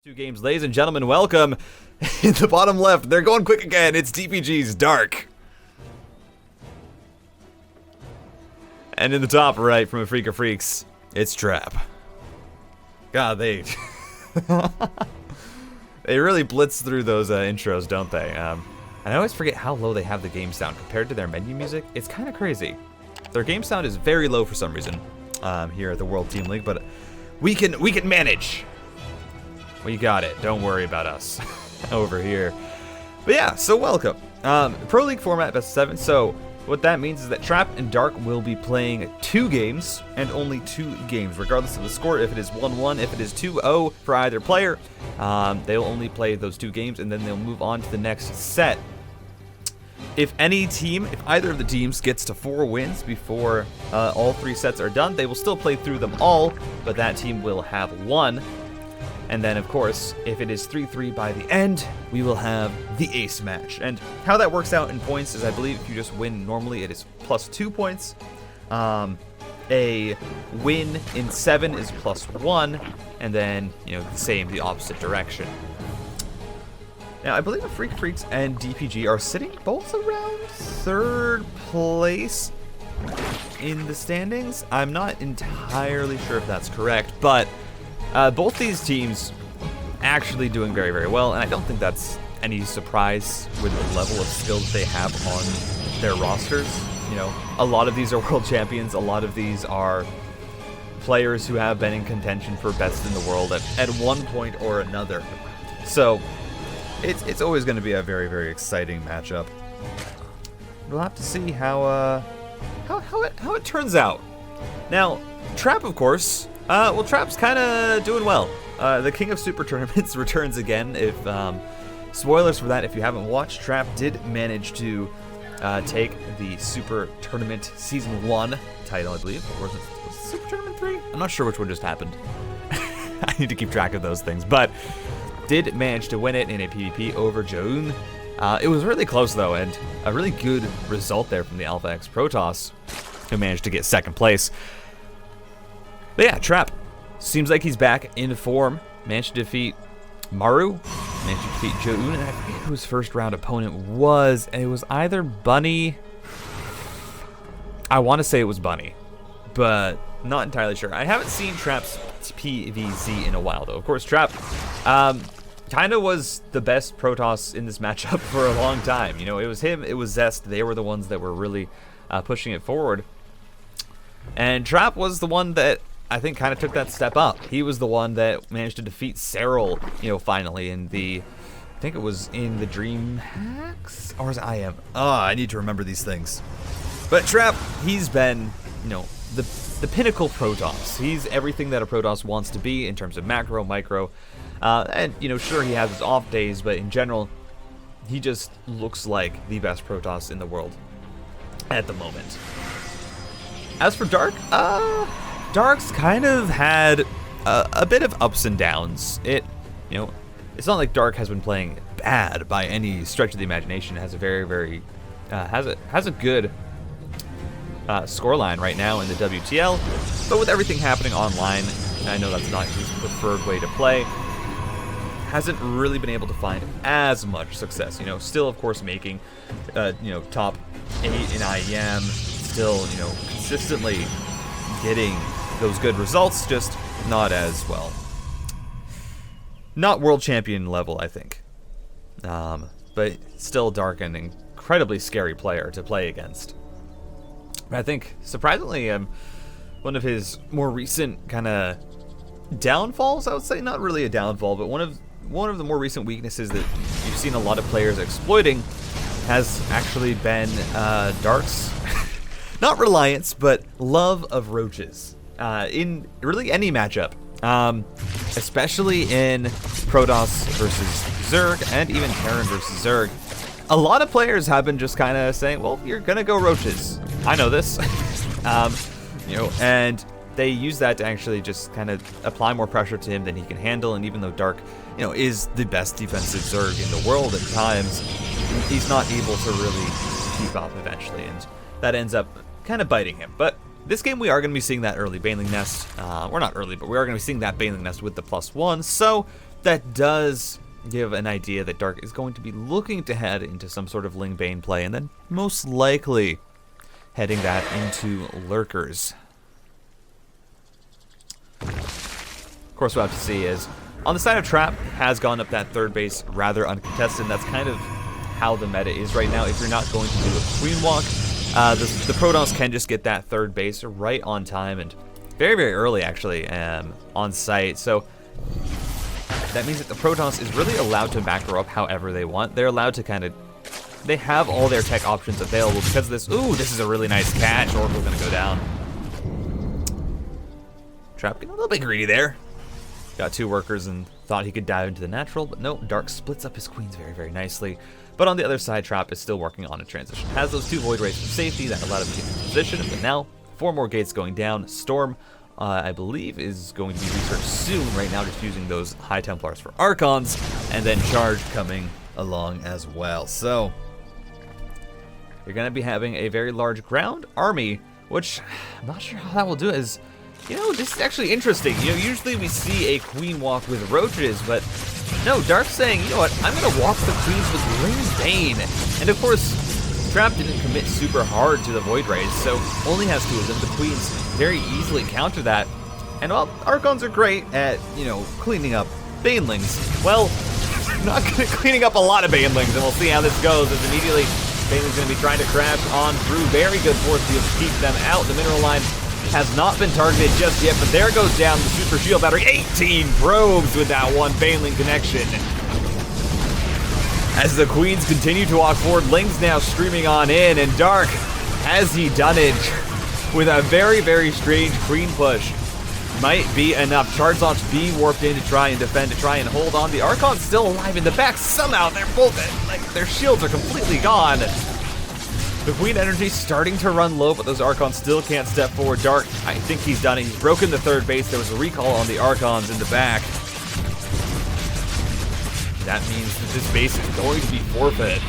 Two games, ladies and gentlemen, welcome. In the bottom left, they're going quick again. It's DPG's Dark. And in the top right, from a Freak of Freaks, it's Trap. God, they they really blitz through those intros, don't they? And I always forget how low they have the game sound compared to their menu music. It's kind of crazy. Their game sound is very low for some reason here at the World Team League, but we can manage. We got it. Don't worry about us over here. But yeah, so welcome. Pro League format, best of 7. So what that means is that Trap and Dark will be playing 2 games and only 2 games, regardless of the score. If it is 1-1, if it is 2-0 for either player, they'll only play those 2 games and then they'll move on to the next set. If either of the teams gets to 4 wins before all 3 sets are done, they will still play through them all, but that team will have 1. And then, of course, if it is 3-3 by the end, we will have the ace match. And how that works out in points is, I believe, if you just win normally, it is plus 2 points. A win in 7 is plus 1, and then, the opposite direction. Now, I believe the Freak Freaks and DPG are sitting both around 3rd place in the standings. I'm not entirely sure if that's correct, but both these teams actually doing very, very well, and I don't think that's any surprise with the level of skill that they have on their rosters. A lot of these are world champions. A lot of these are players who have been in contention for best in the world at one point or another. So it's always going to be a very, very exciting matchup. We'll have to see how it turns out. Now, Trap, of course. Trap's kind of doing well. The King of Super Tournaments returns again. If spoilers for that, if you haven't watched, Trap did manage to take the Super Tournament Season 1 title, I believe. Or was it Super Tournament 3? I'm not sure which one just happened. I need to keep track of those things. But did manage to win it in a PvP over Zoun. It was really close, though, and a really good result there from the Alpha X Protoss, who managed to get 2nd place. But yeah, Trap seems like he's back in form. Managed to defeat Maru. Managed to defeat Zoun. And I forget who his first round opponent was. And it was either Bunny. I want to say it was Bunny, but not entirely sure. I haven't seen Trap's PVZ in a while, though. Of course, Trap kind of was the best Protoss in this matchup for a long time. It was him, it was Zest. They were the ones that were really pushing it forward. And Trap was the one that I think kind of took that step up. He was the one that managed to defeat Cyril, finally in I think it was in the Dream Hacks? Or is it IM? I need to remember these things. But Trap, he's been, the pinnacle Protoss. He's everything that a Protoss wants to be in terms of macro, micro. And, sure, he has his off days, but in general, he just looks like the best Protoss in the world at the moment. As for Dark, Dark's kind of had a bit of ups and downs. It's not like Dark has been playing bad by any stretch of the imagination. It has a very, very, has a good scoreline right now in the WTL. But with everything happening online, I know that's not his preferred way to play. Hasn't really been able to find as much success. Still, of course, making, top 8 in IEM. Still, consistently getting those good results, just not as well. Not world champion level, I think. But still Dark, an incredibly scary player to play against. I think, surprisingly, one of his more recent kind of downfalls, I would say, not really a downfall, but one of the more recent weaknesses that you've seen a lot of players exploiting has actually been Dark's, not reliance, but love of roaches. In really any matchup, especially in Protoss versus Zerg, and even Terran versus Zerg, a lot of players have been just kind of saying, well, you're gonna go roaches. I know this. And they use that to actually just kind of apply more pressure to him than he can handle. And even though Dark, is the best defensive Zerg in the world at times, he's not able to really keep up eventually, and that ends up kind of biting him. But this game, we are going to be seeing that early Baneling Nest. We're not early, but we are going to be seeing that Baneling Nest with the +1. So that does give an idea that Dark is going to be looking to head into some sort of Ling Bane play, and then most likely heading that into Lurkers. Of course, what we'll have to see is, on the side of Trap, has gone up that third base rather uncontested, and that's kind of how the meta is right now. If you're not going to do a Queen Walk, the Protoss can just get that third base right on time, and very, very early, actually, on site. So that means that the Protoss is really allowed to macro up however they want. They're allowed to kind of, they have all their tech options available because of this. Ooh, this is a really nice catch. Oracle's gonna go down. Trap getting a little bit greedy there. Got 2 workers and thought he could dive into the natural, but no, Dark splits up his queens very, very nicely. But on the other side, Trap is still working on a transition. Has those 2 Void Rays for safety that allowed him to get into position, but now 4 more gates going down. Storm, I believe, is going to be researched soon. Right now, just using those High Templars for Archons, and then Charge coming along as well. So you're going to be having a very large ground army, which I'm not sure how that will do. Is, you know, this is actually interesting. You know, usually we see a Queen Walk with Roaches, but no, Dark's saying, you know what, I'm going to walk the Queens with Ling Bane. And of course, Trap didn't commit super hard to the Void Rays, so only has 2 of them. The Queens very easily counter that. And while Archons are great at, you know, cleaning up Banelings, well, not good at cleaning up a lot of Banelings, and we'll see how this goes, as immediately Baneling's going to be trying to crash on through. Very good force field to keep them out. The mineral line has not been targeted just yet, but there goes down the super shield battery. 18 probes with that one Baneling connection. As the Queens continue to walk forward, Ling's now streaming on in, and Dark, has he done it with a very, very strange Queen push. Might be enough. Charge launch B warped in to try and defend, to try and hold on. The Archon's still alive in the back. Somehow they're both, like, their shields are completely gone. The Queen energy starting to run low, but those Archons still can't step forward. Dark, I think he's done it. He's broken the third base. There was a recall on the Archons in the back. That means that this base is going to be forfeit.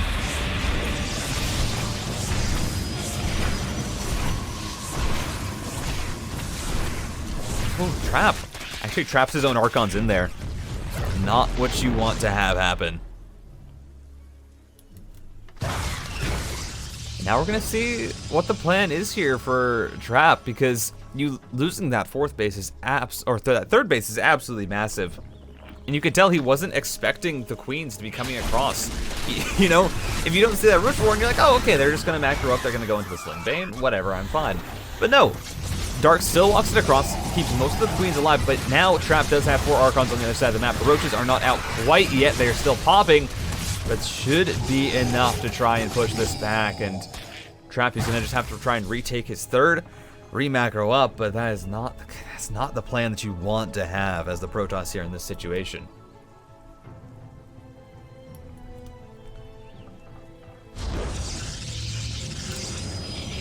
Oh, Trap. Actually traps his own Archons in there. Not what you want to have happen. Now we're gonna see what the plan is here for Trap, because you losing that fourth base is that third base is absolutely massive. And you could tell he wasn't expecting the Queens to be coming across. You know, if you don't see that Roach Warren, you're like, oh, okay, they're just gonna macro up, they're gonna go into the Sling Bane, whatever, I'm fine. But no, Dark still walks it across, keeps most of the Queens alive, but now Trap does have 4 Archons on the other side of the map. The Roaches are not out quite yet, they are still popping, but should be enough to try and push this back. And Trap is gonna just have to try and retake his third, re-macro up, but that's not the plan that you want to have as the Protoss here in this situation.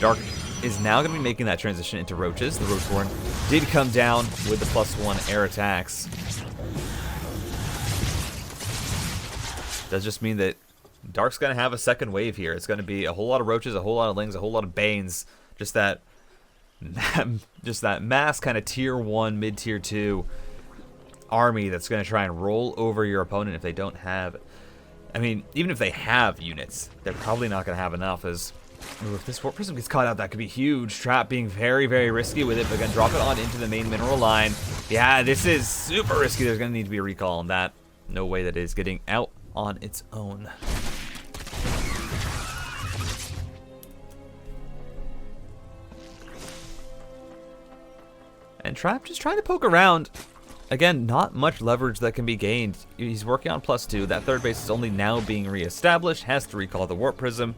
Dark is now going to be making that transition into Roaches. The Roachborn did come down with the +1 air attacks. Does just mean that Dark's going to have a second wave here. It's going to be a whole lot of Roaches, a whole lot of Lings, a whole lot of Banes. Just that mass kind of tier 1, mid tier 2 army that's going to try and roll over your opponent if they don't have, I mean, even if they have units, they're probably not going to have enough. As ooh, if this Warp Prism gets caught out, that could be huge. Trap being very, very risky with it, but gonna drop it on into the main mineral line. Yeah, this is super risky. There's gonna need to be a recall on that. No way that is getting out on its own. And Trap just trying to poke around. Again, not much leverage that can be gained. He's working on +2. That third base is only now being reestablished. Has to recall the Warp Prism.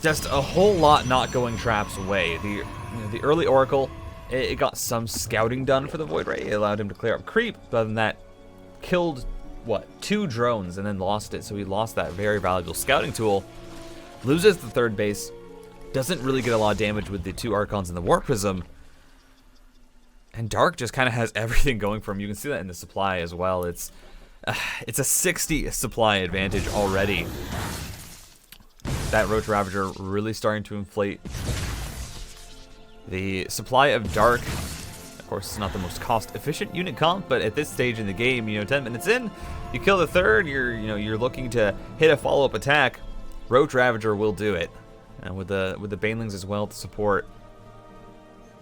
Just a whole lot not going Trap's way. The early Oracle, it got some scouting done for the Void Ray. It allowed him to clear up creep. But other than that, killed, what, 2 drones and then lost it. So he lost that very valuable scouting tool. Loses the third base. Doesn't really get a lot of damage with the 2 Archons and the Warp Prism. And Dark just kind of has everything going for him. You can see that in the supply as well. It's a 60 supply advantage already. That Roach Ravager really starting to inflate. The supply of Dark course, it's not the most cost-efficient unit comp, but at this stage in the game, 10 minutes in, you kill the third, you're looking to hit a follow-up attack. Roach Ravager will do it, and with the Banelings as well to support.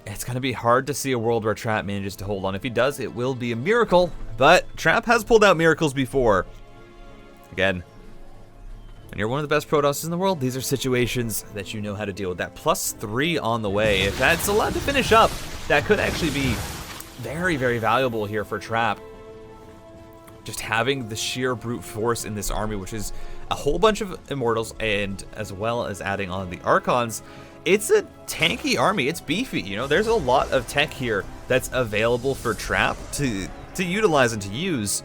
It's going to be hard to see a world where Trap manages to hold on. If he does, it will be a miracle, but Trap has pulled out miracles before. Again, when you're one of the best Protosses in the world, these are situations that you know how to deal with. That +3 on the way, if that's allowed to finish up, that could actually be very, very valuable here for Trap. Just having the sheer brute force in this army, which is a whole bunch of Immortals, and as well as adding on the Archons, it's a tanky army. It's beefy. There's a lot of tech here that's available for Trap to utilize and to use.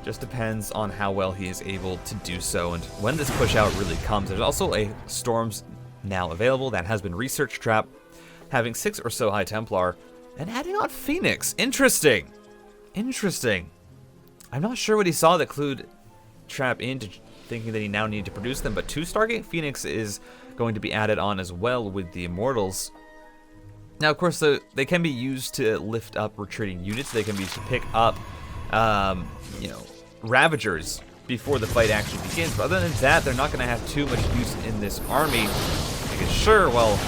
Just depends on how well he is able to do so and when this push out really comes. There's also a Storms now available that has been researched. Trap having 6 or so High Templar and adding on Phoenix. Interesting. I'm not sure what he saw that clued Trap into thinking that he now needed to produce them, but 2 Stargate Phoenix is going to be added on as well with the Immortals. Now, of course, they can be used to lift up retreating units. They can be used to pick up, Ravagers before the fight actually begins. But other than that, they're not going to have too much use in this army. Because sure, well,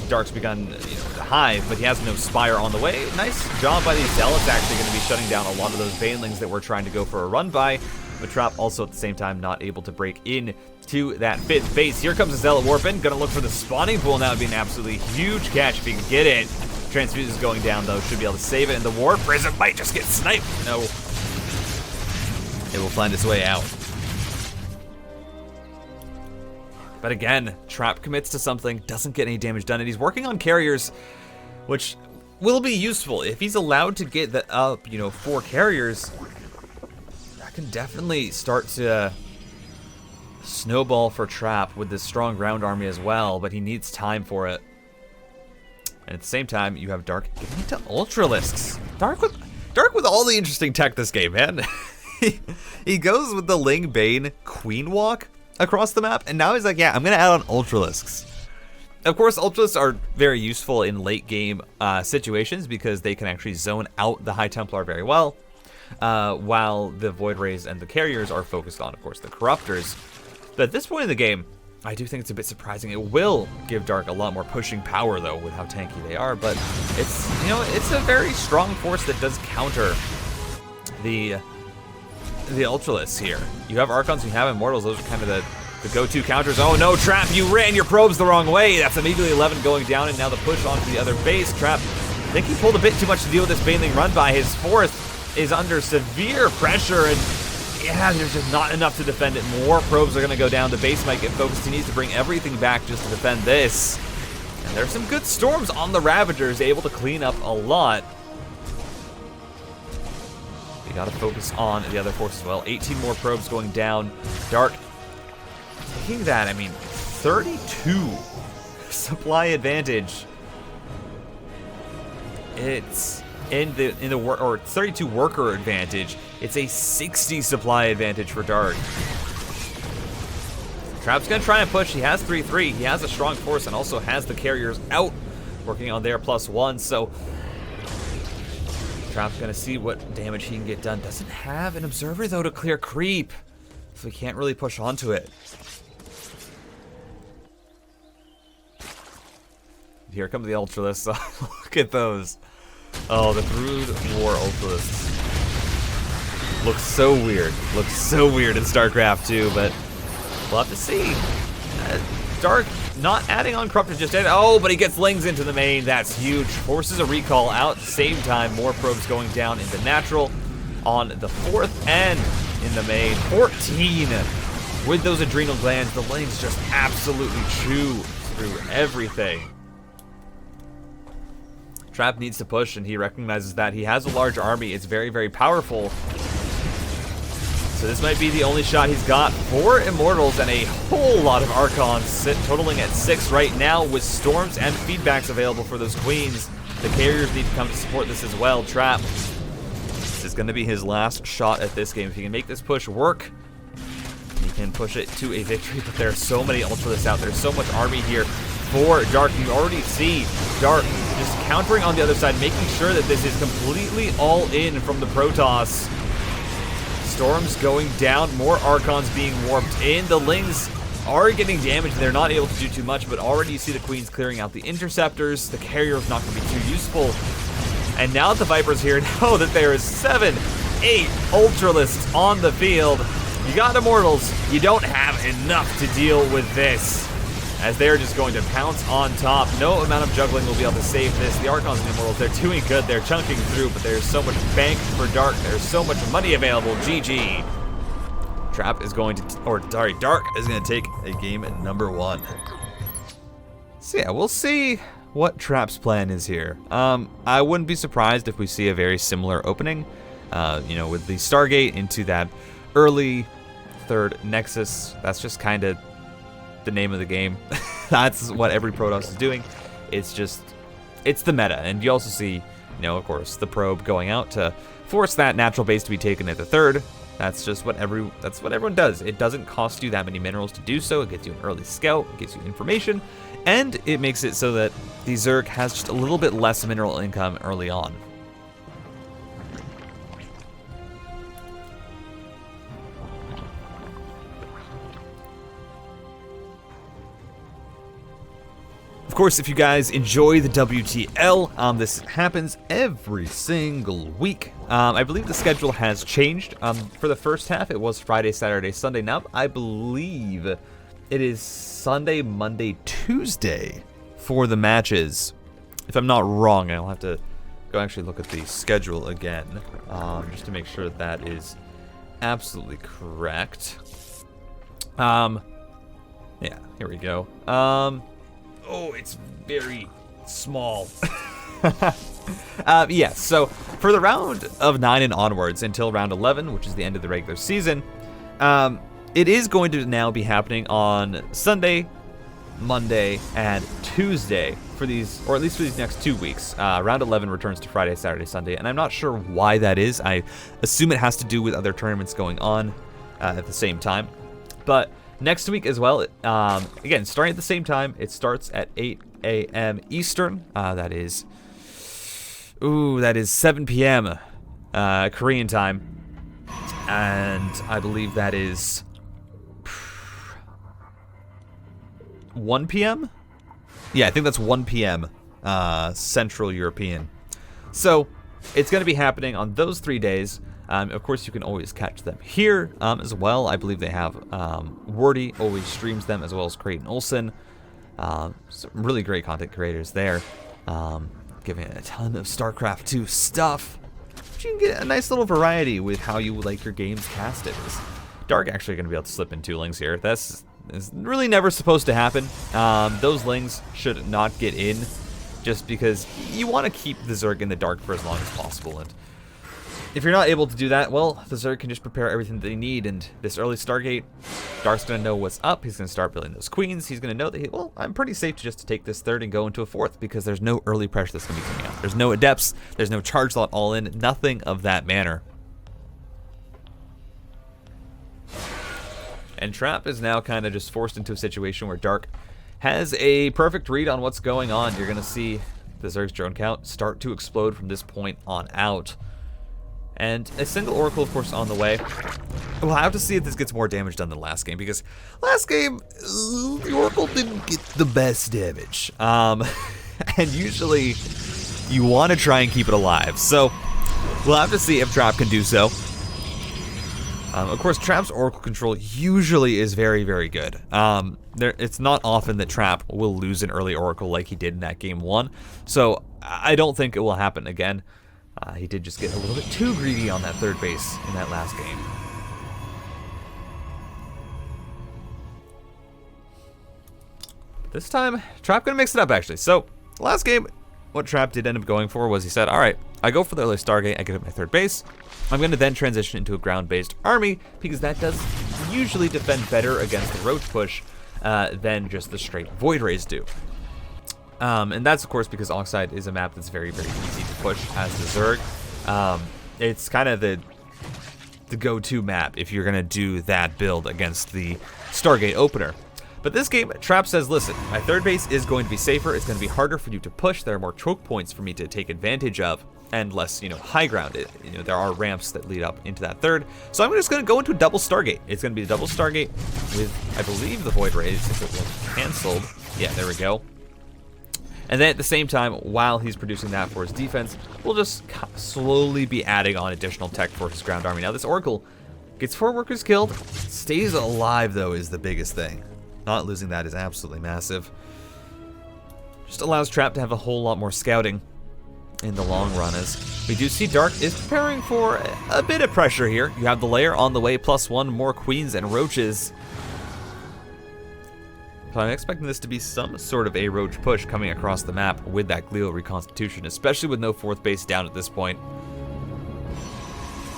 Dark's begun to hive, but he has no Spire on the way. Nice job by these Zealots, actually going to be shutting down a lot of those Banelings that we're trying to go for a run by. But Trap also at the same time not able to break in to that 5th base. Here comes the Zealot Warpin, gonna look for the spawning pool now. It'd be an absolutely huge catch if he can get it. Transfuse is going down though, should be able to save it, and the War Prism might just get sniped. No. It will find its way out. But again, Trap commits to something, doesn't get any damage done, and he's working on carriers, which will be useful. If he's allowed to get that up, 4 carriers, can definitely start to snowball for Trap with this strong ground army as well, but he needs time for it. And at the same time, you have Dark getting into Ultralisks. Dark with all the interesting tech this game, man. He goes with the Ling Bane Queen Walk across the map, and now he's like, yeah, I'm gonna add on Ultralisks. Of course, Ultralisks are very useful in late game situations because they can actually zone out the High Templar very well. While the Void Rays and the Carriers are focused on, of course, the Corruptors. But at this point in the game, I do think it's a bit surprising. It will give Dark a lot more pushing power, though, with how tanky they are. But it's, it's a very strong force that does counter the Ultralisks here. You have Archons, you have Immortals. Those are kind of the go-to counters. Oh no, Trap, you ran your probes the wrong way. That's immediately 11 going down, and now the push onto the other base. Trap, I think he pulled a bit too much to deal with this Baneling run by. His 4th is under severe pressure, and yeah, there's just not enough to defend it. More probes are going to go down. The base might get focused. He needs to bring everything back just to defend this. And there's some good storms on the Ravagers, able to clean up a lot. We got to focus on the other force as well. 18 more probes going down. Dark taking that, 32 supply advantage. It's in the work, or 32 worker advantage. It's a 60 supply advantage for Dark. Trap's gonna try and push. He has 3-3. He has a strong force and also has the carriers out, working on their +1. So Trap's gonna see what damage he can get done. Doesn't have an observer though to clear creep, so he can't really push onto it. Here come the Ultralisks. Look at those. Oh, the Brood War Ultralisks. Looks so weird. Looks so weird in StarCraft 2, but we'll have to see. Dark not adding on Corrupted just yet. Oh, but he gets Lings into the main. That's huge. Forces a recall out. At the same time, more probes going down into natural on the 4th and in the main. 14 with those adrenal glands. The Lings just absolutely chew through everything. Trap needs to push, and he recognizes that he has a large army. It's very, very powerful. So this might be the only shot he's got. 4 Immortals and a whole lot of Archons, totaling at 6 right now, with Storms and feedbacks available for those Queens. The Carriers need to come to support this as well. Trap, this is going to be his last shot at this game. If he can make this push work, he can push it to a victory, but there are so many Ultralisks out there, so much army here for Dark. You already see Dark just countering on the other side, making sure that this is completely all in from the Protoss. Storms going down, more Archons being warped in. The Lings are getting damaged, and they're not able to do too much, but already you see the Queens clearing out the Interceptors. The Carrier's not going to be too useful. And now that the Viper's here, know that there is 7, 8 Ultralisks on the field. You got Immortals, you don't have enough to deal with this, as they're just going to pounce on top. No amount of juggling will be able to save this. The Archons and the Immortals, they're doing good. They're chunking through, but there's so much bank for Dark. There's so much money available. GG. Trap is going to, or sorry, Dark is going to take a game at number 1. So yeah, we'll see what Trap's plan is here. I wouldn't be surprised if we see a very similar opening, you know, with the Stargate into that early 3rd Nexus. That's just kind of the name of the game. That's what every Protoss is doing. It's just, it's the meta. And you also see, you know, of course, the probe going out to force that natural base to be taken at the 3rd. That's just what everyone does. It doesn't cost you that many minerals to do so. It gets you an early scout, it gives you information, and it makes it so that the Zerg has just a little bit less mineral income early on. Of course, if you guys enjoy the WTL, this happens every single week. I believe the schedule has changed. For the first half, it was Friday, Saturday, Sunday. Now, I believe it is Sunday, Monday, Tuesday for the matches. If I'm not wrong, I'll have to go actually look at the schedule again, just to make sure that is absolutely correct. Yeah, here we go. Oh, it's very small. Yeah, so for the round of 9 and onwards until round 11, which is the end of the regular season, it is going to now be happening on Sunday, Monday, and Tuesday for these, or at least for these next 2 weeks. Round 11 returns to Friday, Saturday, Sunday, and I'm not sure why that is. I assume it has to do with other tournaments going on at the same time. But next week as well, again, starting at the same time, it starts at 8 a.m. Eastern. That is 7 p.m. Korean time. And I believe that is 1 p.m.? Yeah, I think that's 1 p.m. Central European. So it's going to be happening on those 3 days. Of course, you can always catch them here as well. I believe they have Wordy always streams them, as well as Creighton Olsen. Some really great content creators there, giving a ton of StarCraft 2 stuff. But you can get a nice little variety with how you would like your games casted. Is Dark actually going to be able to slip in 2 Lings here? That's is really never supposed to happen. Those Lings should not get in, just because you want to keep the Zerg in the Dark for as long as possible. And if you're not able to do that, well, the Zerg can just prepare everything that they need, and this early Stargate, Dark's going to know what's up. He's going to start building those Queens. He's going to know that, well, I'm pretty safe to just take this 3rd and go into a 4th, because there's no early pressure that's going to be coming out. There's no Adepts, there's no Charge Lot all in, nothing of that manner. And Trap is now kind of just forced into a situation where Dark has a perfect read on what's going on. You're going to see the Zerg's drone count start to explode from this point on out. And a single Oracle, of course, on the way. We'll have to see if this gets more damage done than last game, because last game, the Oracle didn't get the best damage. And usually, you want to try and keep it alive. So, we'll have to see if Trap can do so. Of course, Trap's Oracle control usually is very, very good. It's not often that Trap will lose an early Oracle like he did in that game 1. So, I don't think it will happen again. He did just get a little bit too greedy on that 3rd base in that last game. This time, Trap gonna mix it up, actually. So, last game, what Trap did end up going for was he said, alright, I go for the early Stargate, I get up my 3rd base. I'm going to then transition into a ground-based army, because that does usually defend better against the Roach push than just the straight Void Rays do. And that's, of course, because Oxide is a map that's very, very easy to push as the Zerg. It's kind of the go-to map if you're going to do that build against the Stargate opener. But this game, Trap says, listen, my third base is going to be safer. It's going to be harder for you to push. There are more choke points for me to take advantage of, and less, high ground. There are ramps that lead up into that third. So I'm just going to go into a double Stargate. It's going to be a double Stargate with, I believe, the Void Rays, if it was canceled. Yeah, there we go. And then at the same time, while he's producing that for his defense, we'll just slowly be adding on additional tech for his ground army. Now, this Oracle gets 4 workers killed. Stays alive, though, is the biggest thing. Not losing that is absolutely massive. Just allows Trap to have a whole lot more scouting in the long run, as we do see Dark is preparing for a bit of pressure here. You have the lair on the way, +1 more queens and roaches. So I'm expecting this to be some sort of a roach push coming across the map with that Glio reconstitution, especially with no 4th base down at this point.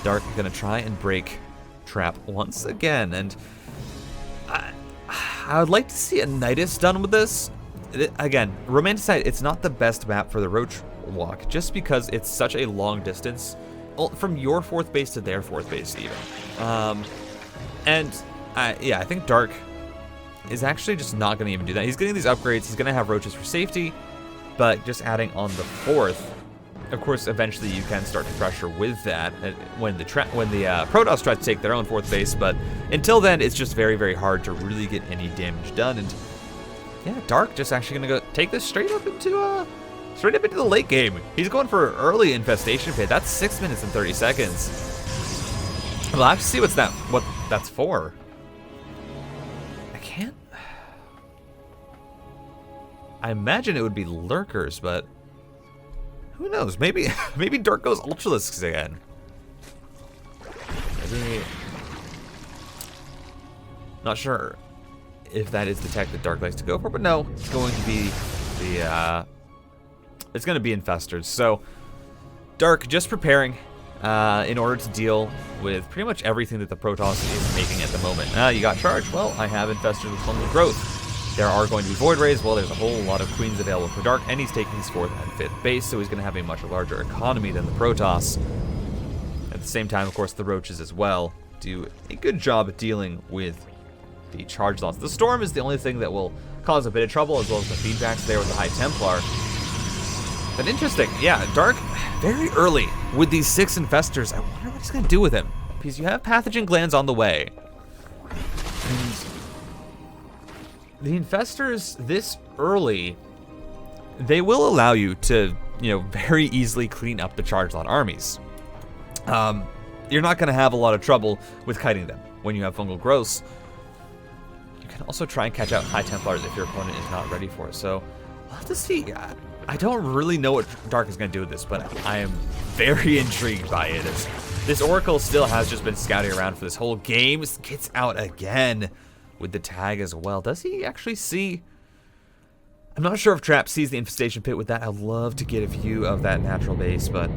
Dark gonna try and break Trap once again, and I would like to see a Nidus done with this. Again, Romanticide, it's not the best map for the roach walk, just because it's such a long distance from your 4th base to their 4th base even. Yeah, I think Dark is actually just not going to even do that. He's getting these upgrades. He's going to have roaches for safety, but just adding on the 4th, of course, eventually you can start to pressure with that when the Protoss try to take their own 4th base, but until then, it's just very, very hard to really get any damage done. And yeah, Dark just actually going to go take this straight up into the late game. He's going for early infestation pit. That's 6 minutes and 30 seconds. We'll have to see what that's for. I imagine it would be lurkers, but who knows? Maybe Dark goes Ultralisks again. Maybe. Not sure if that is the tech that Dark likes to go for, but no, it's going to be it's going to be Infestors. So Dark just preparing in order to deal with pretty much everything that the Protoss is making at the moment. You got charged? Well, I have Infestors with fungal growth. There are going to be Void Rays. Well, there's a whole lot of Queens available for Dark, and he's taking his 4th and 5th base, so he's going to have a much larger economy than the Protoss. At the same time, of course, the Roaches as well do a good job at dealing with the charge loss. The Storm is the only thing that will cause a bit of trouble, as well as the feedbacks there with the High Templar. But interesting, yeah, Dark very early with these 6 Infestors. I wonder what he's going to do with him, because you have Pathogen Glands on the way. And the Infestors this early, they will allow you to, very easily clean up the charge lot armies. You're not going to have a lot of trouble with kiting them when you have fungal growths. You can also try and catch out High Templars if your opponent is not ready for it. So we'll have to see. I don't really know what Dark is going to do with this, but I am very intrigued by it. This Oracle still has just been scouting around for this whole game. Gets out again with the tag as well. Does he actually see? I'm not sure if Trap sees the infestation pit with that. I'd love to get a view of that natural base, but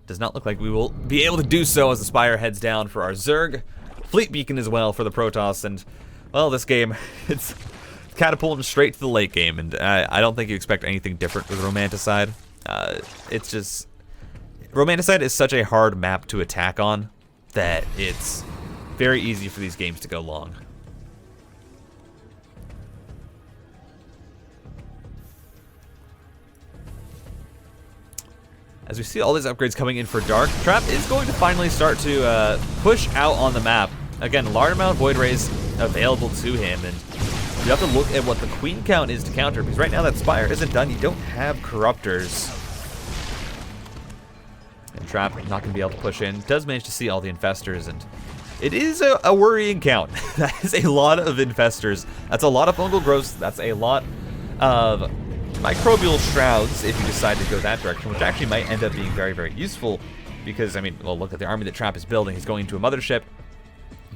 does not look like we will be able to do so as the Spire heads down for our Zerg. Fleet Beacon as well for the Protoss, and well, this game, it's catapulting straight to the late game, and I don't think you expect anything different with Romanticide. It's just, Romanticide is such a hard map to attack on that it's very easy for these games to go long. As we see all these upgrades coming in for Dark, Trap is going to finally start to push out on the map. Again, large amount of Void Rays available to him, and you have to look at what the Queen count is to counter, because right now that Spire isn't done. You don't have Corruptors. And Trap not going to be able to push in. Does manage to see all the Infestors, and it is a worrying count. That is a lot of Infestors. That's a lot of fungal growths. That's a lot of microbial shrouds if you decide to go that direction, which actually might end up being very, very useful, because, I mean, well, look at the army that Trap is building. He's going into a mothership,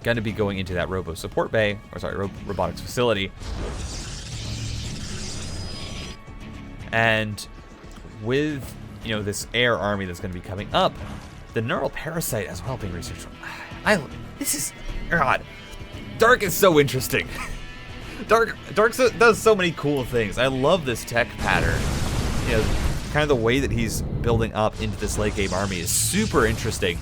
going to be going into that robo support bay, or sorry, robotics facility. And with, this air army that's going to be coming up, the neural parasite as well being researched. God, Dark is so interesting. Dark does so many cool things. I love this tech pattern. Kind of the way that he's building up into this late game army is super interesting.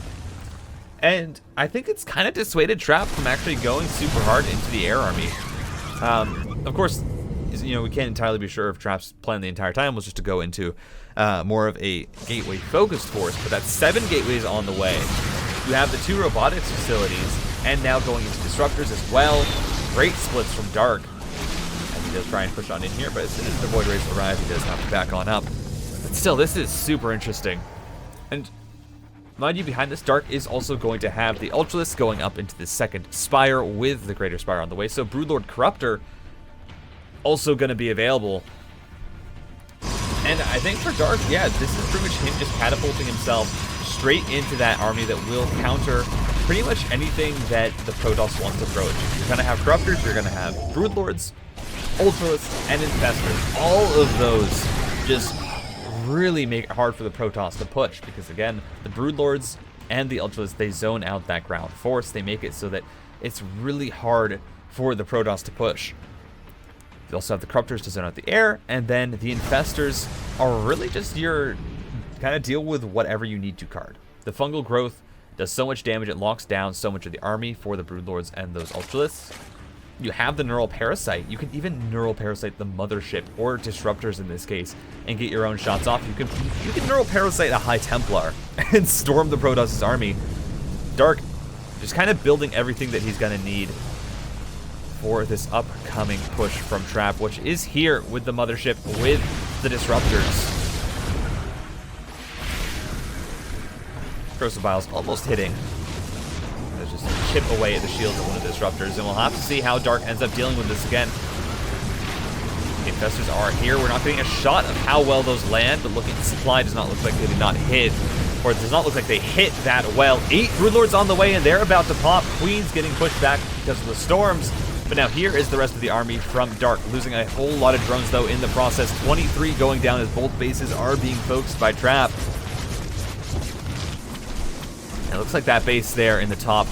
And I think it's kind of dissuaded Trap from actually going super hard into the air army. Of course, you know, we can't entirely be sure if Trap's plan the entire time was just to go into more of a gateway-focused force, but that's 7 gateways on the way. You have the 2 robotics facilities, and now going into disruptors as well. Great splits from Dark. And he does try and push on in here, but as soon as the Void Rays arrive, he does have to back on up. But still, this is super interesting. And mind you, behind this, Dark is also going to have the Ultralisk going up into the 2nd Spire with the Greater Spire on the way. So Broodlord Corruptor also going to be available. And I think for Dark, yeah, this is pretty much him just catapulting himself straight into that army that will counter pretty much anything that the Protoss wants to approach. You're going to have Corruptors, you're going to have Broodlords, Ultralisks, and Infestors. All of those just really make it hard for the Protoss to push, because again, the Broodlords and the Ultralisks, they zone out that ground force. They make it so that it's really hard for the Protoss to push. You also have the Corruptors to zone out the air, and then the Infestors are really just your kind of deal with whatever you need to card. The Fungal Growth does so much damage, it locks down so much of the army for the Broodlords and those Ultralisks. You have the Neural Parasite. You can even Neural Parasite the Mothership, or Disruptors in this case, and get your own shots off. You can Neural Parasite a High Templar and storm the Protoss' army. Dark just kind of building everything that he's going to need for this upcoming push from Trap, which is here with the Mothership, with the Disruptors. Corrosive Vials almost hitting. There's just a chip away at the shields of one of the Disruptors, and we'll have to see how Dark ends up dealing with this again. The Infestors are here. We're not getting a shot of how well those land, but looking at the supply, does not look like they did not hit, or it does not look like they hit that well. 8 Broodlords on the way, and they're about to pop. Queen's getting pushed back because of the storms. But now here is the rest of the army from Dark, losing a whole lot of drones though in the process. 23 going down as both bases are being focused by Trap. And it looks like that base there in the top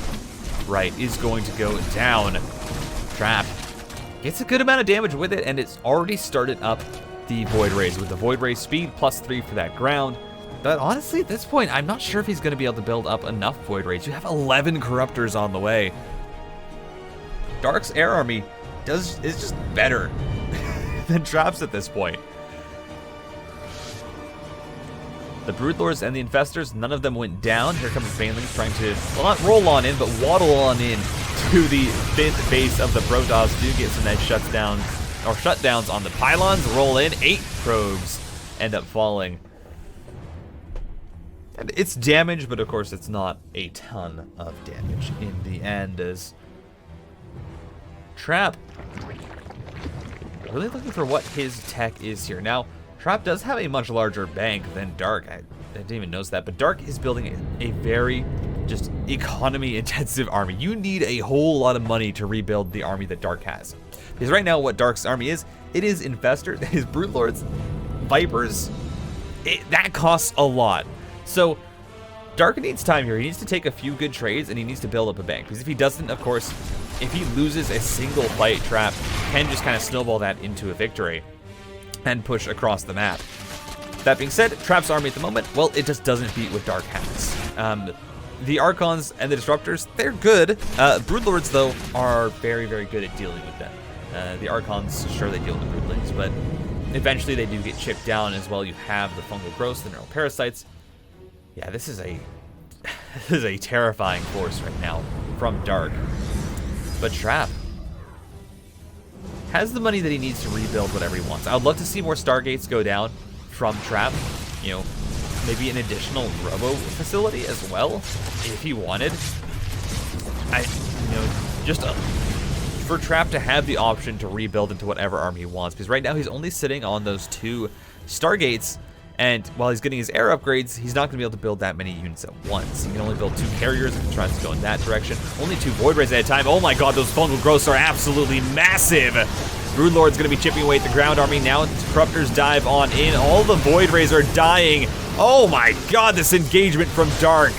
right is going to go down. Trap gets a good amount of damage with it, and it's already started up the Void Rays with the Void Ray speed +3 for that ground. But honestly, at this point, I'm not sure if he's going to be able to build up enough Void Rays. You have 11 Corruptors on the way. Dark's air army is just better than Trap's at this point. The Broodlords and the Infestors, none of them went down. Here comes Banelings trying to, well, not roll on in, but waddle on in to the 5th base of the Protoss. Do get some nice shutdowns on the pylons. Roll in. 8 probes end up falling. And it's damage, but of course it's not a ton of damage in the end, as Trap really looking for what his tech is here. Now, Trap does have a much larger bank than Dark. I didn't even notice that, but Dark is building a very just economy-intensive army. You need a whole lot of money to rebuild the army that Dark has. Because right now, what Dark's army is, it is Infestors, his Broodlords, Vipers. That costs a lot. So Dark needs time here. He needs to take a few good trades, and he needs to build up a bank. Because if he doesn't, of course, if he loses a single fight, Trap can just kind of snowball that into a victory and push across the map. That being said, Trap's army at the moment, well, it just doesn't beat what Dark has. The Archons and the Disruptors, they're good. Broodlords, though, are very, very good at dealing with them. The Archons, sure, they deal with the Broodlings, but eventually they do get chipped down as well. You have the Fungal Growths, the Neural Parasites. Yeah, this is a terrifying force right now from Dark. But Trap has the money that he needs to rebuild whatever he wants. I would love to see more Stargates go down from Trap. You know, maybe an additional Robo facility as well, if he wanted. Just for Trap to have the option to rebuild into whatever army he wants. Because right now he's only sitting on those 2 Stargates. And while he's getting his air upgrades, he's not going to be able to build that many units at once. He can only build 2 carriers if he tries to go in that direction. Only 2 Void Rays at a time. Oh my god, those Fungal Growths are absolutely massive. Broodlord's going to be chipping away at the ground army. Now Corruptors dive on in. All the Void Rays are dying. Oh my god, this engagement from Dark.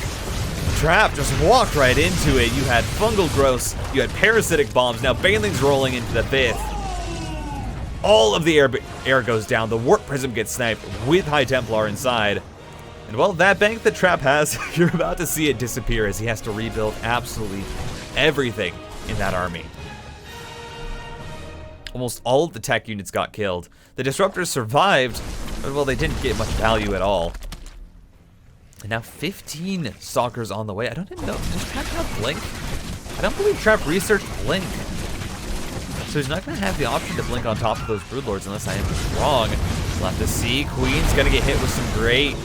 Trap just walked right into it. You had Fungal Growths. You had Parasitic Bombs. Now Banelings rolling into the 5th. All of the air goes down. The Warp Prism gets sniped with High Templar inside. And well, that bank that Trap has, you're about to see it disappear as he has to rebuild absolutely everything in that army. Almost all of the tech units got killed. The disruptors survived, but well, they didn't get much value at all. And now 15 stalkers on the way. I don't even know, does Trap have Blink? I don't believe Trap researched Blink. So he's not going to have the option to Blink on top of those Broodlords unless I am wrong. We'll have to see. Queen's going to get hit with some great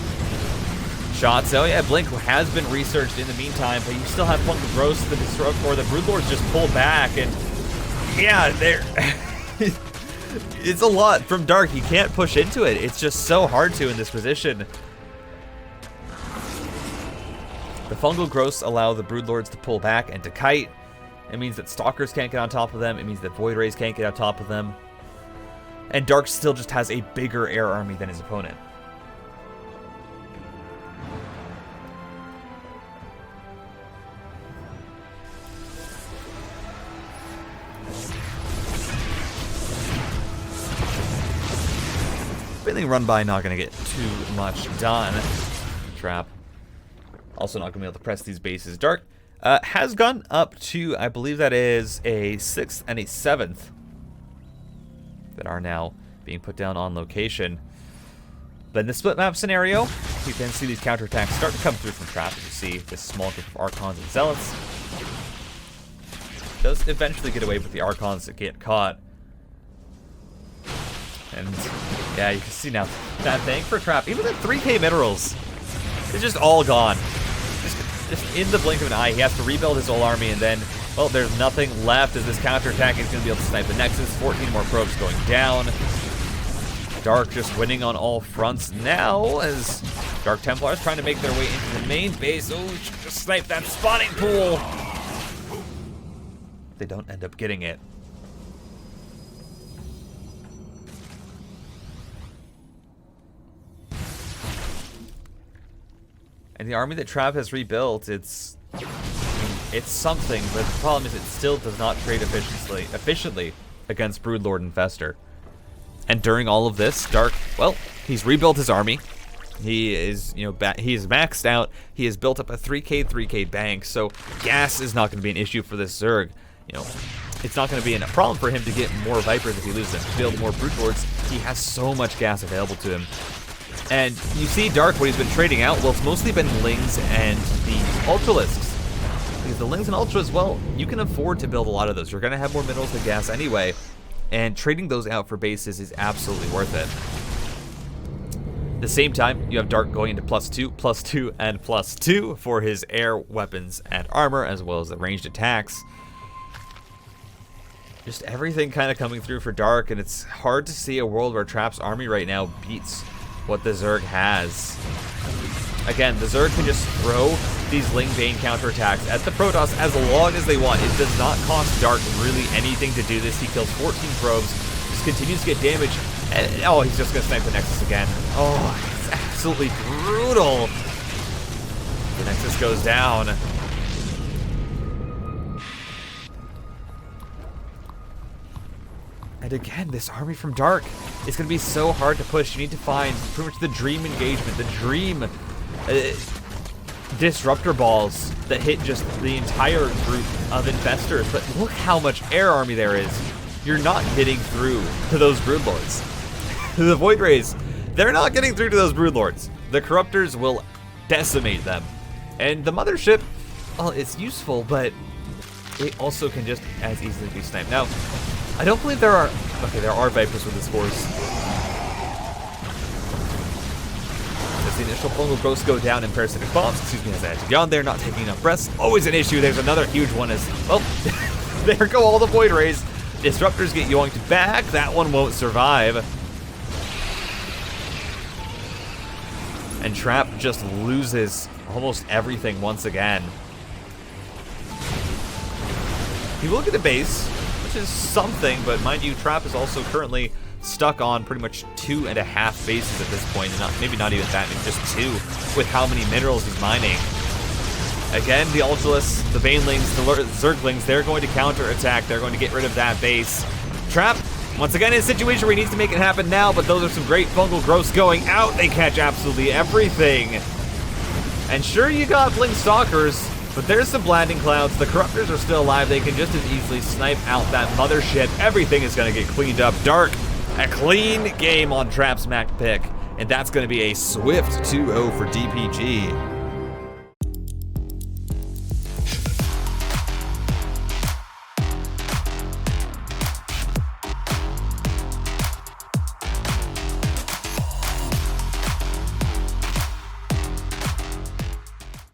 shots. Oh yeah, Blink has been researched in the meantime, but you still have Fungal Gross, the Disrupt, or the Broodlords just pull back, and yeah, they're it's a lot from Dark. He can't push into it. It's just so hard to in this position. The Fungal Growths allow the Broodlords to pull back and to kite. It means that Stalkers can't get on top of them. It means that Void Rays can't get on top of them. And Dark still just has a bigger air army than his opponent. Feeling run by, not going to get too much done. Trap. Also not going to be able to press these bases. Dark has gone up to, I believe that is a 6th and a 7th that are now being put down on location. But in the split map scenario, you can see these counterattacks start to come through from Trap. As you see this small group of Archons and Zealots. Does eventually get away with the Archons that get caught. And yeah, you can see now that thing for Trap, even the 3k minerals, is just all gone. Just in the blink of an eye, he has to rebuild his whole army, and then, well, there's nothing left as this counterattack is going to be able to snipe the Nexus. 14 more probes going down. Dark just winning on all fronts now as Dark Templars trying to make their way into the main base. Oh, just snipe that spawning pool. They don't end up getting it. And the army that Trap has rebuilt, it's something, but the problem is it still does not trade efficiently against Broodlord Infestor. And during all of this, Dark, well, he's rebuilt his army. He is, he is maxed out. He has built up a 3k bank, so gas is not going to be an issue for this Zerg. It's not going to be a problem for him to get more Vipers if he loses them. To build more Broodlords, he has so much gas available to him. And you see Dark, what he's been trading out, well, it's mostly been Lings and the Ultralisks. Because the Lings and Ultras, well, you can afford to build a lot of those. You're going to have more minerals than gas anyway. And trading those out for bases is absolutely worth it. At the same time, you have Dark going into +2, and +2 for his air weapons and armor, as well as the ranged attacks. Just everything kind of coming through for Dark, and it's hard to see a world where Trap's army right now beats what the Zerg has. Again, the Zerg can just throw these Ling Bane counterattacks at the Protoss as long as they want. It does not cost Dark really anything to do this. He kills 14 probes, just continues to get damage, and oh, he's just going to snipe the Nexus again. Oh, it's absolutely brutal. The Nexus goes down. And again, this army from Dark is going to be so hard to push. You need to find pretty much the dream engagement, the dream disruptor balls that hit just the entire group of Infestors. But look how much air army there is. You're not getting through to those Broodlords. The Void Rays, they're not getting through to those Broodlords. The Corruptors will decimate them. And the Mothership, well, it's useful, but it also can just as easily be sniped. Now, I don't believe there are... Okay, there are Vipers with this force. As the initial Fungal Growths go down and Parasitic Bombs, excuse me, as I had to get on there, not taking enough breaths. Always an issue. There's another huge one as... Well, there go all the Void Rays. Disruptors get yoinked back. That one won't survive. And Trap just loses almost everything once again. He will get a base, which is something, but mind you, Trap is also currently stuck on pretty much 2.5 bases at this point, and maybe not even that, maybe just 2, with how many minerals he's mining. Again, the Ultralists, the Banelings, the Zerglings, they're going to counter-attack, they're going to get rid of that base. Trap, once again, in a situation where he needs to make it happen now, but those are some great Fungal Growths going out. They catch absolutely everything. And sure, you got Blink Stalkers, but there's some Blinding Clouds. The Corruptors are still alive. They can just as easily snipe out that mothership. Everything is going to get cleaned up. Dark, a clean game on Trap's Mac pick. And that's going to be a swift 2-0 for DPG.